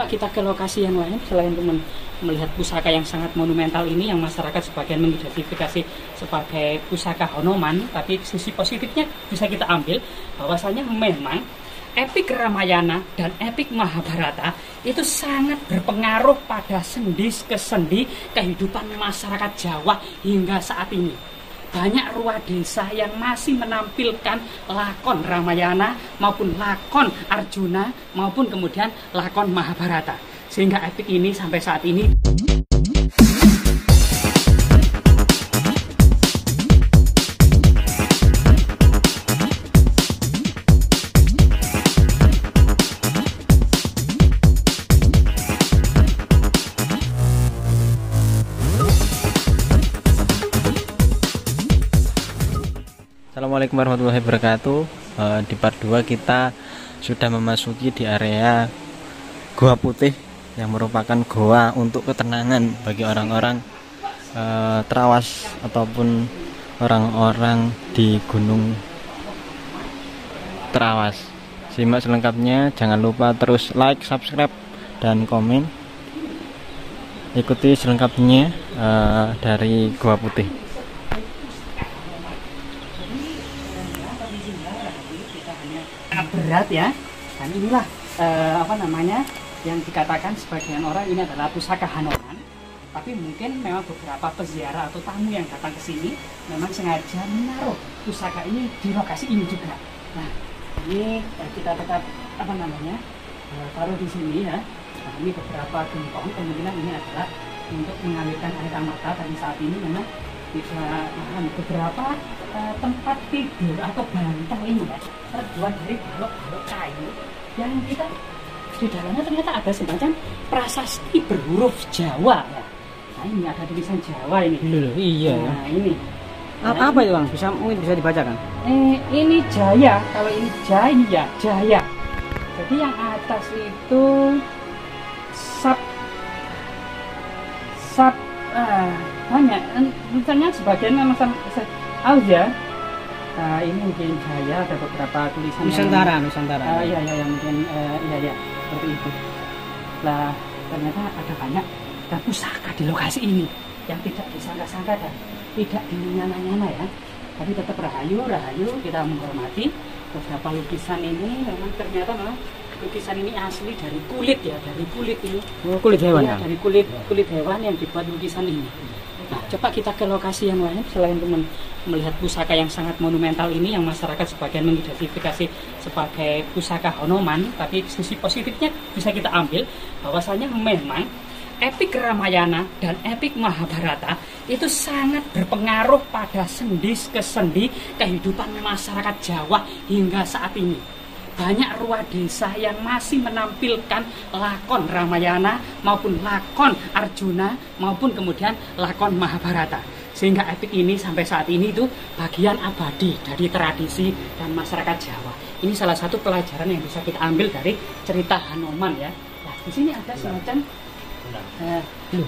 Kita ke lokasi yang lain selain untuk melihat pusaka yang sangat monumental ini yang masyarakat sebagian mengidentifikasi sebagai pusaka Hanoman, tapi sisi positifnya bisa kita ambil bahwasanya memang epik Ramayana dan epik Mahabharata itu sangat berpengaruh pada sendi kehidupan masyarakat Jawa hingga saat ini. Banyak ruang desa yang masih menampilkan lakon Ramayana maupun lakon Arjuna maupun kemudian lakon Mahabharata. Sehingga epik ini sampai saat ini Assalamualaikum warahmatullahi wabarakatuh. Di part 2 kita sudah memasuki di area Goa Putih yang merupakan goa untuk ketenangan bagi orang-orang Trawas ataupun orang-orang di Gunung Trawas. Simak selengkapnya, jangan lupa terus like, subscribe, dan komen. Ikuti selengkapnya dari Goa Putih. berat ya, dan inilah yang dikatakan sebagian orang ini adalah pusaka Hanoman. Tapi mungkin memang beberapa peziarah atau tamu yang datang ke sini memang sengaja menaruh pusaka ini di lokasi ini juga. Nah, ini kita tetap taruh di sini ya. Nah, ini beberapa gentong, kemungkinan ini adalah untuk mengalirkan air amarta. Tapi saat ini memang beberapa tempat tidur atau bantal ini ya terbuat dari balok-balok kayu yang kita di dalamnya ternyata ada semacam prasasti berhuruf Jawa ya. Nah, ini ada tulisan Jawa ini. Iya. Nah, ini apa itu Bang? Mungkin bisa dibacakan? Ini Jaya, kalau ini Jaya, Jaya. Jadi yang atas itu banyak, misalnya sebagian memang aus ya. Ini mungkin Jaya, ada beberapa tulisan Nusantara. Iya mungkin iya seperti itu. Lah ternyata ada banyak pusaka di lokasi ini yang tidak disangka-sangka dan tidak dinyana-nyana ya. Tapi tetap rahayu kita menghormati beberapa lukisan ini. Memang ternyata lukisan ini asli dari kulit ya, dari kulit ini. Kulit hewan ya? Dari kulit hewan yang dibuat lukisan ini. Nah, coba kita ke lokasi yang lain selain untuk melihat pusaka yang sangat monumental ini yang masyarakat sebagian mengidentifikasi sebagai pusaka Hanoman, tapi sisi positifnya bisa kita ambil bahwasanya memang epik Ramayana dan epik Mahabharata itu sangat berpengaruh pada sendi kehidupan masyarakat Jawa hingga saat ini. Banyak ruang desa yang masih menampilkan lakon Ramayana maupun lakon Arjuna maupun kemudian lakon Mahabharata. Sehingga epik ini sampai saat ini itu bagian abadi dari tradisi dan masyarakat Jawa. Ini salah satu pelajaran yang bisa kita ambil dari cerita Hanoman ya. Nah, di sini ada semacam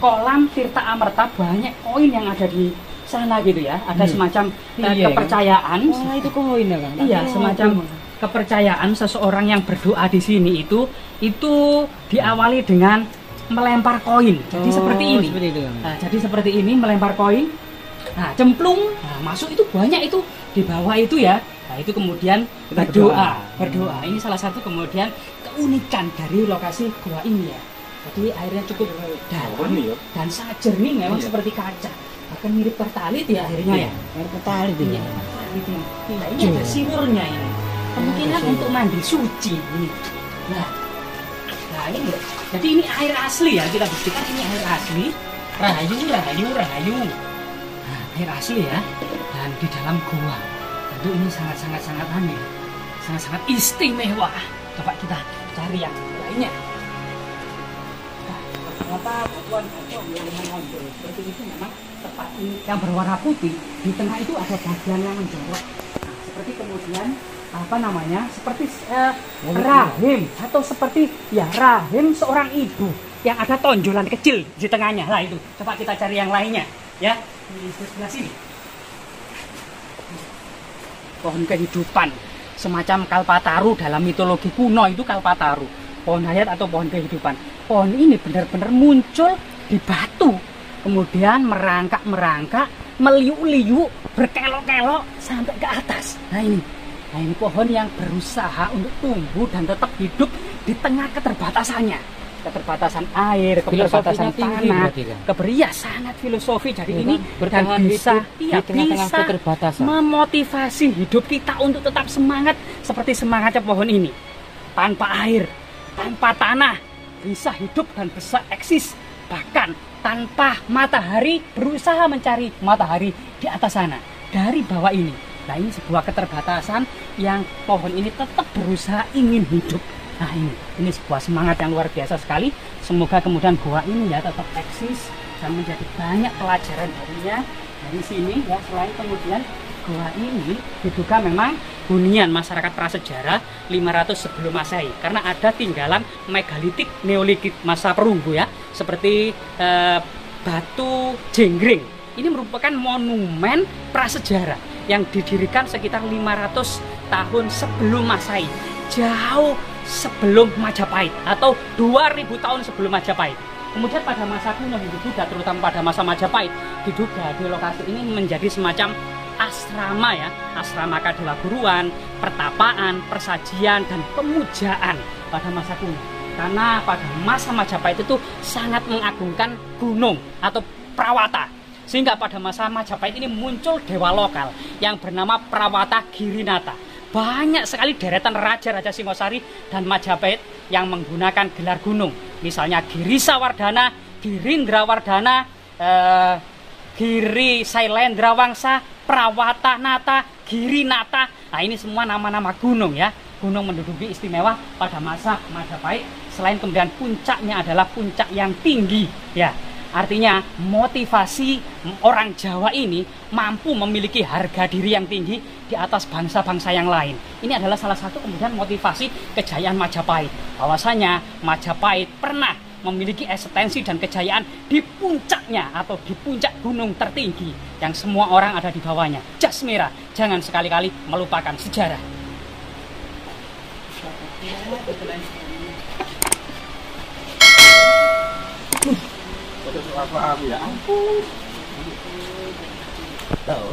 kolam Tirta Amerta, banyak koin yang ada di sana gitu ya. Ada semacam kepercayaan. Oh, itu koin ya kan? Iya, semacam kepercayaan seseorang yang berdoa di sini itu diawali dengan melempar koin. Jadi seperti ini. Jadi seperti ini melempar koin. Nah, cemplung, masuk itu banyak itu di bawah itu ya. Nah, itu kemudian berdoa. Ini salah satu kemudian keunikan dari lokasi gua ini ya. Jadi airnya cukup dalam dan sangat jernih memang seperti kaca. Bahkan mirip pertalit ya airnya ya. Air pertalit ini. Nah, ini ada siwurnya ini. Kemungkinan untuk mandi suci ini. Nah ini. Jadi ini air asli ya, kita buktikan ini air asli. Rahayu. Nah, air asli ya. Dan di dalam gua. Tentu ini sangat aneh. Sangat istimewa. Coba kita cari yang lainnya. Beberapa batuan yang menonjol seperti itu memang tepat ini yang berwarna putih. Di tengah itu ada bagian yang menjorok. Nah, seperti kemudian seperti rahim atau seperti rahim seorang ibu yang ada tonjolan kecil di tengahnya. Lah itu. Coba kita cari yang lainnya ya. Di sebelah sini. Pohon kehidupan semacam Kalpataru dalam mitologi kuno itu Kalpataru. pohon hayat atau pohon kehidupan. Pohon ini benar-benar muncul di batu, kemudian merangkak, meliuk-liuk, berkelok-kelok sampai ke atas. Nah ini pohon yang berusaha untuk tumbuh dan tetap hidup di tengah keterbatasannya. Keterbatasan air, keterbatasan tanah, sangat filosofi. Jadi ini dan bisa memotivasi hidup kita untuk tetap semangat seperti semangatnya pohon ini. Tanpa air, tanpa tanah, bisa hidup dan bisa eksis. Bahkan tanpa matahari, berusaha mencari matahari di atas sana, dari bawah ini. Nah ini sebuah keterbatasan yang pohon ini tetap berusaha ingin hidup. Nah ini sebuah semangat yang luar biasa sekali. Semoga kemudian gua ini ya tetap eksis dan menjadi banyak pelajaran darinya dari sini ya. Selain kemudian gua ini diduga memang hunian masyarakat prasejarah 500 sebelum Masehi, karena ada tinggalan megalitik neolitik masa perunggu ya, seperti batu jenggring. Ini merupakan monumen prasejarah yang didirikan sekitar 500 tahun sebelum Masehi, jauh sebelum Majapahit atau 2000 tahun sebelum Majapahit. Kemudian pada masa kuno juga, terutama pada masa Majapahit, diduga di lokasi ini menjadi semacam asrama ya, asrama kadewaguruan, pertapaan, persajian, dan pemujaan pada masa kuno. Karena pada masa Majapahit itu sangat mengagungkan gunung atau Prawata. Sehingga pada masa Majapahit ini muncul dewa lokal yang bernama Prawata Girinata. Banyak sekali deretan raja-raja Singosari dan Majapahit yang menggunakan gelar gunung. Misalnya Girisawardhana, Girindrawardhana, Giri Sailendra Wangsa, Prawatanata, Girinata. Nah ini semua nama-nama gunung ya. Gunung menduduki istimewa pada masa Majapahit. Selain kemudian puncaknya adalah puncak yang tinggi ya. Artinya motivasi orang Jawa ini mampu memiliki harga diri yang tinggi di atas bangsa-bangsa yang lain. Ini adalah salah satu kemudian motivasi kejayaan Majapahit. Bahwasanya Majapahit pernah memiliki eksistensi dan kejayaan di puncaknya atau di puncak gunung tertinggi yang semua orang ada di bawahnya. Jas merah, jangan sekali-kali melupakan sejarah. Apa ya ampun. Tahu.